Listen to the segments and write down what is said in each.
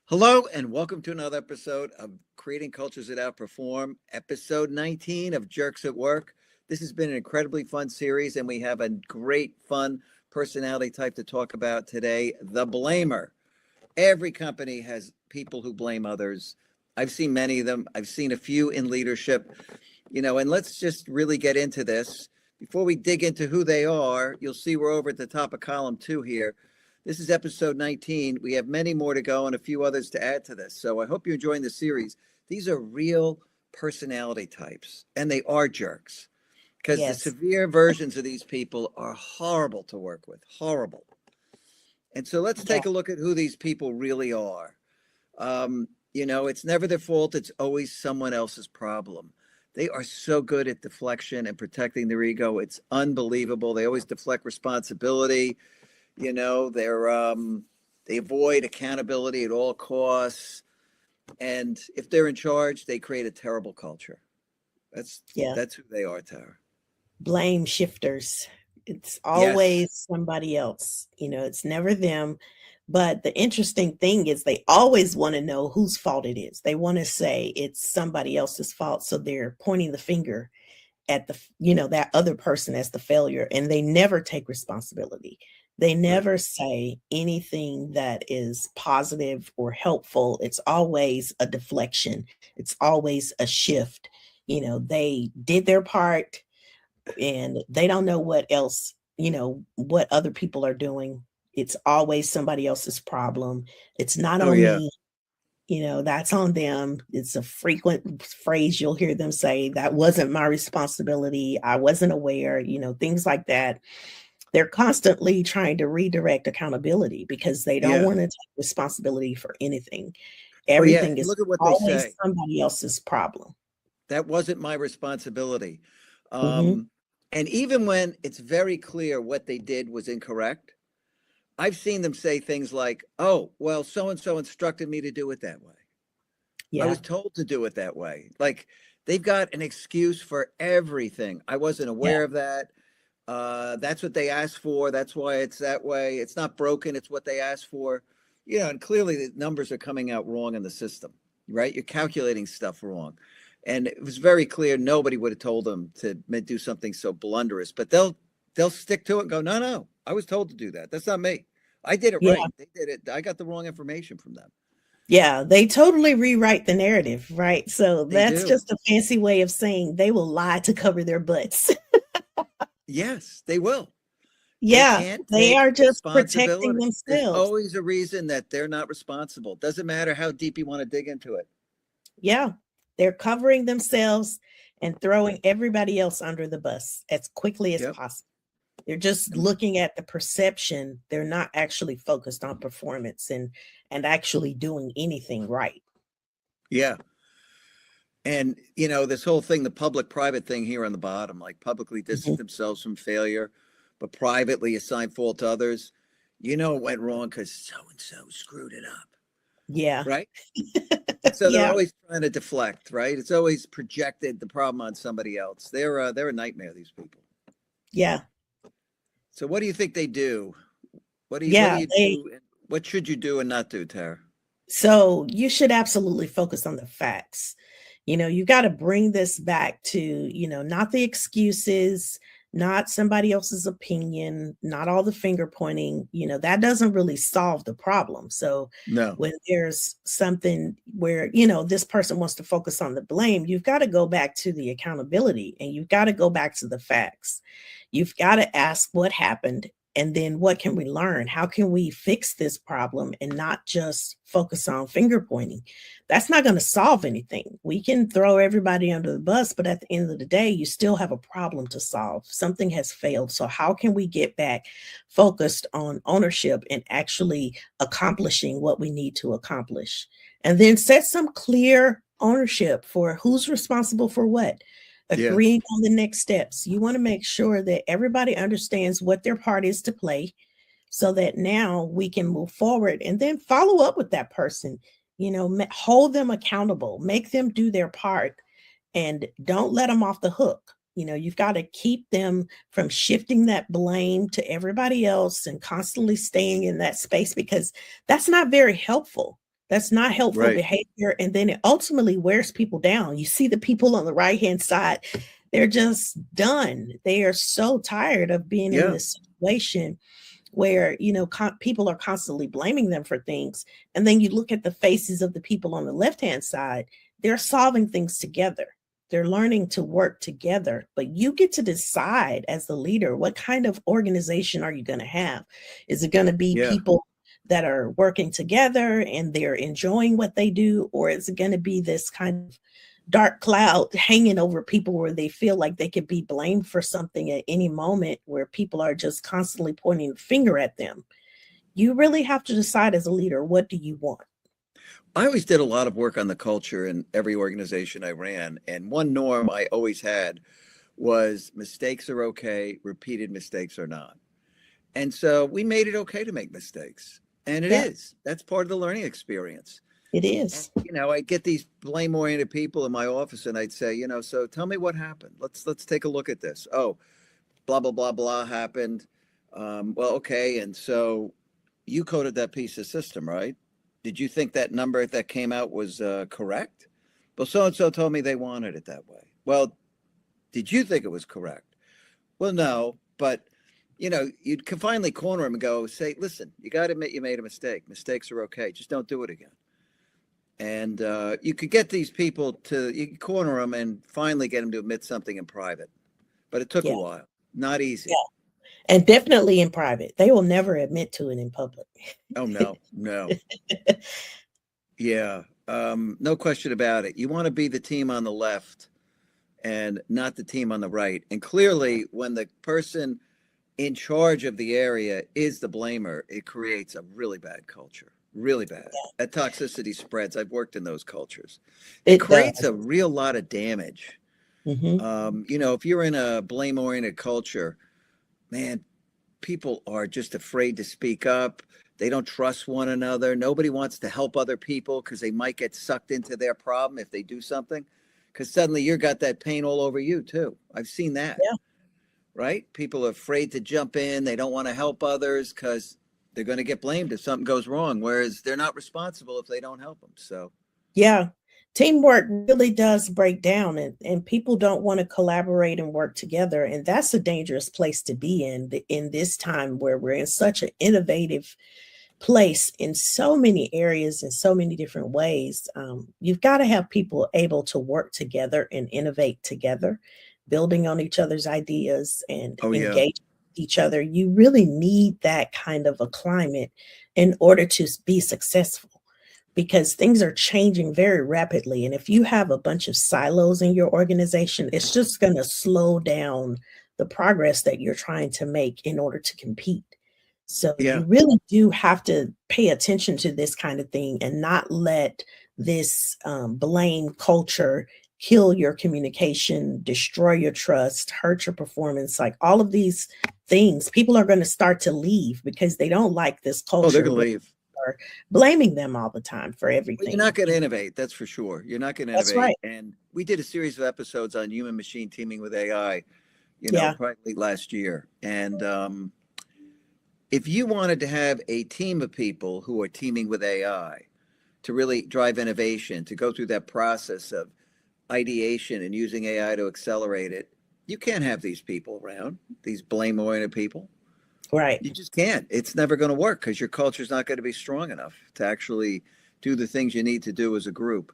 Hello, and welcome to another episode of Creating Cultures That Outperform, episode 19 of Jerks at Work. This has been an incredibly fun series, and we have a great, fun personality type to talk about today, the blamer. Every company has people who blame others. I've seen many of them. I've seen a few in leadership, and let's just really get into this. Before we dig into who they are, you'll see we're over at the top of column 2 here. This is episode 19. We have many more to go and a few others to add to this. So I hope you're enjoying the series. These are real personality types, and they are jerks because the Yes. severe versions of these people are horrible to work with, horrible. And so let's Yeah. take a look at who these people really are. It's never their fault. It's always someone else's problem. They are so good at deflection and protecting their ego. It's unbelievable. They always deflect responsibility. They avoid accountability at all costs. And if they're in charge, they create a terrible culture. That's Yeah. that's who they are, Tara. Blame shifters. It's Yes. always somebody else. It's never them. But the interesting thing is they always want to know whose fault it is. They want to say it's somebody else's fault. So they're pointing the finger at that other person as the failure, and they never take responsibility. They Right. never say anything that is positive or helpful. It's always a deflection. It's always a shift. They did their part and they don't know what else, what other people are doing. It's always somebody else's problem. It's not Oh on yeah. me. That's on them. It's a frequent phrase you'll hear them say, that wasn't my responsibility. I wasn't aware, things like that. They're constantly trying to redirect accountability because they don't Yeah. want to take responsibility for anything. Oh yeah. Everything And is look at what they always say. somebody else's problem. That wasn't my responsibility. Hmm. Um, and even when it's very clear what they did was incorrect, I've seen them say things like, "Oh, well, so and so instructed me to do it that way. I Yeah. was told to do it that way." Like they've got an excuse for everything. I wasn't Yeah. aware of that. That's what they asked for. That's why it's that way. It's not broken. It's what they asked for. And clearly the numbers are coming out wrong in the system, right? You're calculating stuff wrong. And it was very clear nobody would have told them to do something so blunderous, but they'll stick to it and go, no, no, I was told to do that. That's not me. I did it Yeah. right. They did it. I got the wrong information from them. Yeah. They totally rewrite the narrative, right? So They that's do. just a fancy way of saying they will lie to cover their butts. Yes, they will. They Yeah. can't They take are just protecting responsibility. There's themselves. always a reason that they're not responsible. Doesn't matter how deep you want to dig into it. Yeah. They're covering themselves and throwing everybody else under the bus as quickly as Yep. possible. They're just looking at the perception. They're not actually focused on performance and actually doing anything right. Yeah. And this whole thing, the public private thing here on the bottom, like publicly distance Mhm. themselves from failure, but privately assign fault to others. It went wrong because so and so screwed it up. Yeah. Right. And so they're Yeah. always trying to deflect, right? It's always projected the problem on somebody else. They're a nightmare, these people. Yeah. So what do you think they do? What do Yeah. you do? What should you do and not do, Tara? So you should absolutely focus on the facts. You got to bring this back to, not the excuses, not somebody else's opinion, not all the finger pointing. That doesn't really solve the problem. So No. when there's something where, this person wants to focus on the blame, you've got to go back to the accountability and you've got to go back to the facts. You've got to ask what happened. And then what can we learn? How can we fix this problem and not just focus on finger pointing? That's not going to solve anything. We can throw everybody under the bus, but at the end of the day, you still have a problem to solve. Something has failed. So how can we get back focused on ownership and actually accomplishing what we need to accomplish? And then set some clear ownership for who's responsible for what. Yeah. Agreeing on the next steps. You want to make sure that everybody understands what their part is to play so that now we can move forward and then follow up with that person, hold them accountable, make them do their part and don't let them off the hook. You've got to keep them from shifting that blame to everybody else and constantly staying in that space because that's not very helpful. That's not helpful Right. behavior. And then it ultimately wears people down. You see the people on the right-hand side, they're just done. They are so tired of being in Yeah. this situation where, people are constantly blaming them for things. And then you look at the faces of the people on the left-hand side, they're solving things together. They're learning to work together, but you get to decide as the leader, what kind of organization are you going to have? Is it going to be Yeah. people that are working together and they're enjoying what they do? Or is it going to be this kind of dark cloud hanging over people where they feel like they could be blamed for something at any moment, where people are just constantly pointing the finger at them? You really have to decide as a leader, what do you want? I always did a lot of work on the culture in every organization I ran. And one norm I always had was mistakes are okay, repeated mistakes are not. And so we made it okay to make mistakes. And it Yeah, is. That's part of the learning experience. it And, is. I get these blame-oriented people in my office and I'd say, so tell me what happened. Let's take a look at this. Oh, blah, blah, blah, blah happened. Well, okay. And so you coded that piece of system, right? Did you think that number that came out was correct? Well, so and so told me they wanted it that way. Well, did you think it was correct? Well, no, but you can finally corner them and go, say, listen, you got to admit you made a mistake. Mistakes are okay. Just don't do it again. And you could get these people you can corner them and finally get them to admit something in private. But it took a Yeah, while. Not yeah. easy. And definitely in private. They will never admit to it in public. Oh, no, no. Yeah. No question about it. You want to be the team on the left and not the team on the right. And clearly, when the person in charge of the area is the blamer, it creates a really bad culture. Really bad. That toxicity spreads. I've worked in those cultures. It It creates does. a real lot of damage. Hmm. If you're in a blame-oriented culture, man, people are just afraid to speak up. They don't trust one another. Nobody wants to help other people because they might get sucked into their problem if they do something. Because suddenly you got that pain all over you too. I've seen that, Yeah. right? People are afraid to jump in. They don't want to help others because they're going to get blamed if something goes wrong, whereas they're not responsible if they don't help them. So, Yeah. Teamwork really does break down, and people don't want to collaborate and work together. And that's a dangerous place to be in this time where we're in such an innovative place in so many areas in so many different ways. You've got to have people able to work together and innovate together, building on each other's ideas and oh, yeah. engage each other. You really need that kind of a climate in order to be successful, because things are changing very rapidly. And if you have a bunch of silos in your organization, it's just going to slow down the progress that you're trying to make in order to compete. So Yeah. you really do have to pay attention to this kind of thing and not let this blame culture kill your communication, destroy your trust, hurt your performance. Like all of these things, people are going to start to leave because they don't like this Oh, they're culture going to where leave. are blaming them all the time for Well, you're everything. not going to innovate. That's for sure. You're not going to That's innovate. right. And we did a series of episodes on human machine teaming with AI, Yeah. probably last year. And if you wanted to have a team of people who are teaming with AI to really drive innovation, to go through that process of ideation and using AI to accelerate it, you can't have these people around, these blame oriented people. Right. You just can't. It's never going to work because your culture's not going to be strong enough to actually do the things you need to do as a group.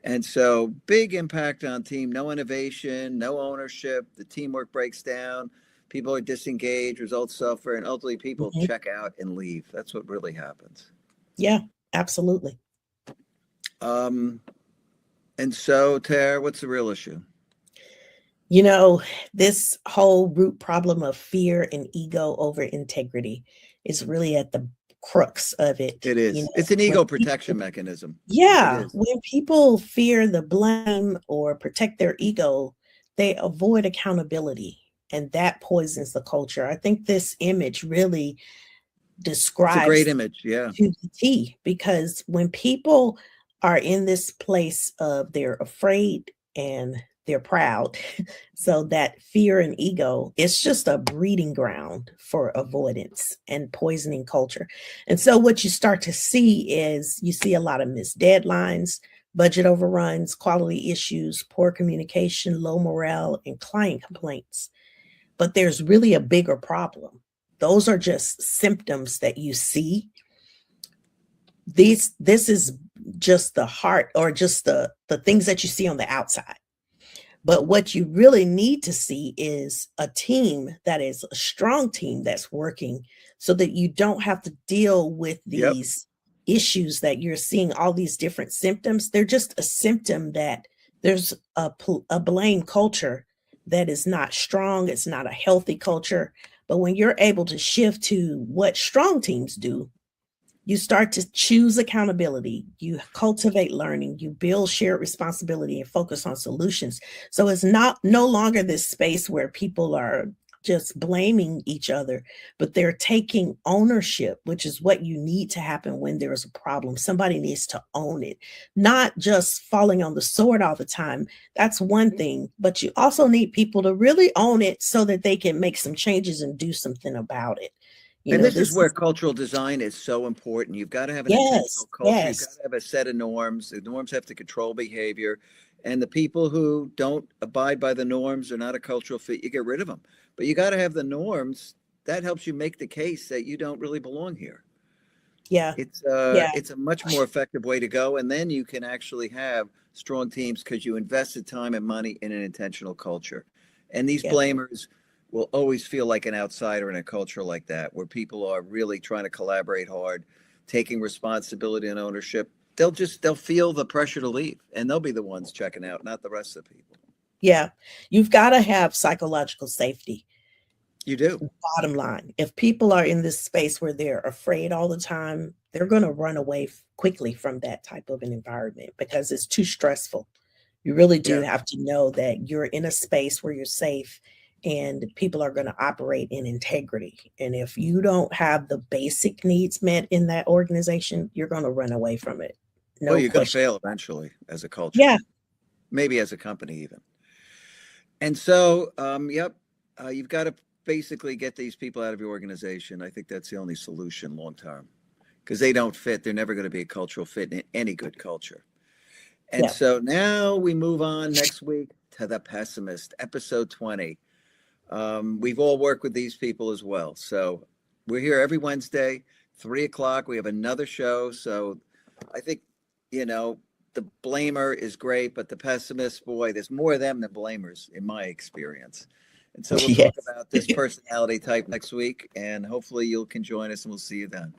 And so, big impact on team, no innovation, no ownership, the teamwork breaks down, people are disengaged, results suffer, and ultimately people Mhm. check out and leave. That's what really happens. Yeah, absolutely. Um, and so, Tara, what's the real issue? You know, this whole root problem of fear and ego over integrity is really at the crux of it. It You is. know, It's an when ego protection people, mechanism. It yeah, is. when people fear the blame or protect their ego, they avoid accountability, and that poisons the culture. I think this image really It's a great describes image. Yeah. to the T, because when people are in this place of they're afraid and they're proud. So that fear and ego, it's just a breeding ground for avoidance and poisoning culture. And so what you start to see is you see a lot of missed deadlines, budget overruns, quality issues, poor communication, low morale, and client complaints. But there's really a bigger problem. Those are just symptoms that you see. This is just the heart, or just the things that you see on the outside. But what you really need to see is a team that is a strong team that's working, so that you don't have to deal with Yep. these issues that you're seeing, all these different symptoms. They're just a symptom that there's a blame culture that is not strong. It's not a healthy culture. But when you're able to shift to what strong teams do, you start to choose accountability, you cultivate learning, you build shared responsibility and focus on solutions. So it's not no longer this space where people are just blaming each other, but they're taking ownership, which is what you need to happen when there's a problem. Somebody needs to own it, not just falling on the sword all the time. That's one thing, but you also need people to really own it so that they can make some changes and do something about it. And this is This where is, cultural design is so important. You've got to have an intentional yes, culture. You've got yes. to have a set of norms. The norms have to control behavior. And the people who don't abide by the norms are not a cultural fit. You get rid of them. But you got to have the norms. That helps you make the case that you don't really belong here. Yeah, It's yeah, it's a much more effective way to go. And then you can actually have strong teams because you invested time and money in an intentional culture. And these yeah, blamers will always feel like an outsider in a culture like that, where people are really trying to collaborate hard, taking responsibility and ownership. They'll feel the pressure to leave, and they'll be the ones checking out, not the rest of the people. yeah. You've got to have psychological safety. You do. Bottom line, if people are in this space where they're afraid all the time, they're going to run away quickly from that type of an environment because it's too stressful. You really do Yeah. have to know that you're in a space where you're safe and people are going to operate in integrity. And if you don't have the basic needs met in that organization, you're going to run away from it. Well, No you're going to question. fail eventually as a culture, Yeah. maybe as a company even. And so, yep, you've got to basically get these people out of your organization. I think that's the only solution long term because they don't fit. They're never going to be a cultural fit in any good culture. And Yeah. so now we move on next week to the pessimist, episode 20. We've all worked with these people as well. So we're here every Wednesday, 3 o'clock. We have another show. So I think, you know, the blamer is great, but the pessimist, boy, there's more of them than blamers in my experience. And so we'll talk Yes. about this personality type next week, and hopefully you can join us and we'll see you then.